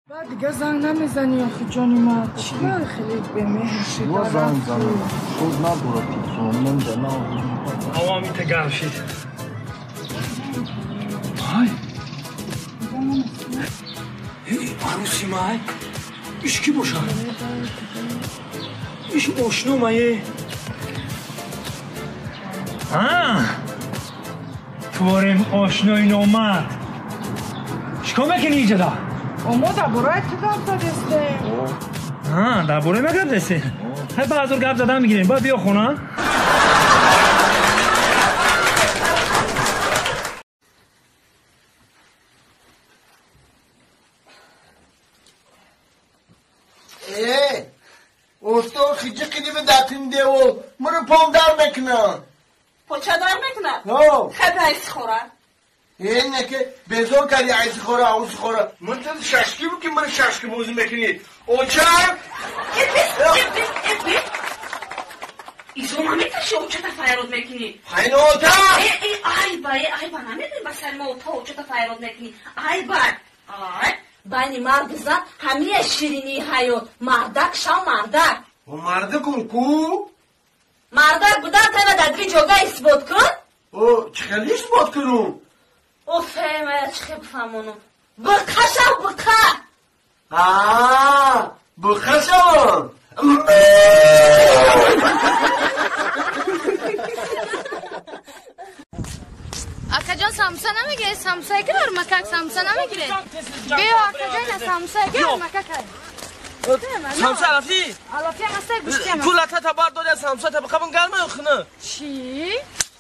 بعد دیگه زنگ نمیزنی آخه جانی من چرا خیلی به مهرشی ما زنگ زنم خود نداره تیترون نمیده آوامی تگرشید های عروسی مای ایش کی باشه ایش آشنو مایه توارم آشنوی نومد شکا میکنی ایجا دا؟ اما درباره تو گپ دادسته درباره ما گپ دسته های بعضور گپ زدن میگیریم باید بیا خونه اوستو خیجه قدیمه داتین دیو مرو پام در میکنه پوچه در میکنه؟ خیلی عیسی خوره اینه که بزن کردی عیسی خوره عوض خوره من تو ششکی بود که من ششکی بوزی میکنی اوچه ایزون هم میتشه اوچه تا فیرود میکنی خیلی اوتا ای با نمیدونی با سلم اوتا اوچه تا فیرود میکنی ای بانی مرد زن همه شیرینی هایو مردک شو مردک و مرده کن کو؟ مردک بودن تا دادری جوگا اثبات کن او چخلی اثبات کنم؟ او فهمه چخی بفهمونو بخشو بخه بخشو آقا جان سامسا نمیگیره سامسا که بر مکک سامسا نمیگیره بیا آقا جان سامسا که بر مکک سامسا علافی علافی هسته گوشتیم پولتا تا بار داده سامسا تا بخوابم گرمه خونه چی؟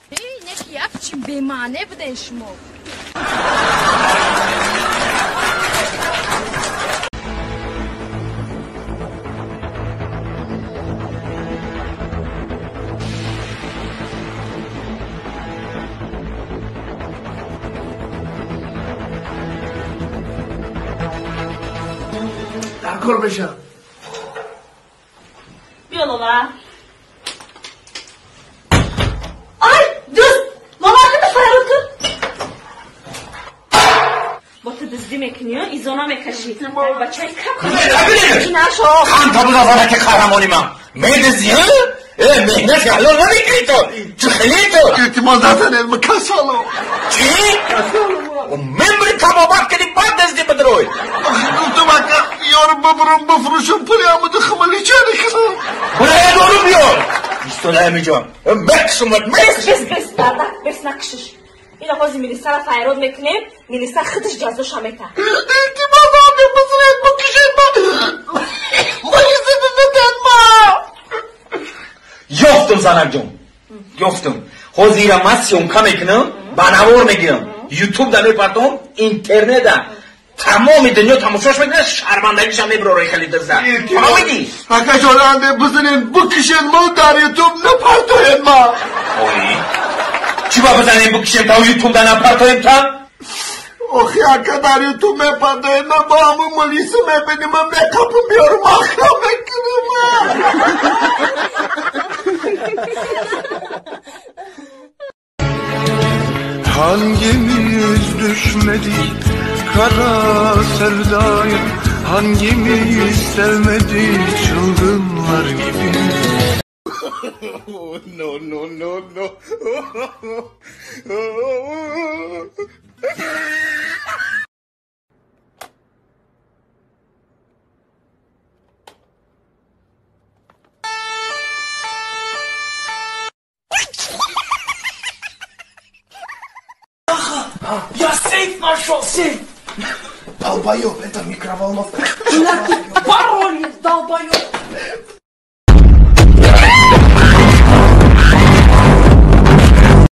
اینه که یک چی بیمانه بده شما در کار بشم بیا لولا دوست لولا که فیرود کن با تو دزدی میکنی ایزونا میکشی بچه کم نشو خان تا بودازانه که قهرمانی من میدزی ها؟ مهنه خیالو نمیکنی تو چه خیلی تو اعتمادات علم کسالو چی؟ و ممبری تمامات کنی باید دزدی بدروی گفتم اگه یارو ببرم بفروشم پولی همون خمالی چه نکنم برای دارو بیار ایستوله همی جان مکسومت بس بس نکشش این آقازی میلیسا را فیرود میکنیم میلیسا خودش جازوش هم میتن اعتمادات بزرید بکشید ما مایزه بزرید ما یافتم زنک جان یافتم خوزیرم من سیونکا میکنم بنوار میگیرم یوتیوب در میپرتم اینترنت در تمام دنیا تماشاش میکنه شرمندگیش هم میبره خیلی دزده فهمیدی؟ اگه جاننده بزنین بکشید ما در یوتیوب نپرتاین ما اوی چی با بزنین بکشید تا یوتیوب در نپرتاین تا؟ آخی اگه در یوتیوب میپرتاین ما با همون ملیسه میبینیم من میکپم بیارم آخرا میکنم Hangimiz düşmedik kara sevdaya Hangimiz sevmedik çılgınlar gibi No Я сейф нашел, сейф! Долбоёб, это микроволновка. Пароль, долбоёб!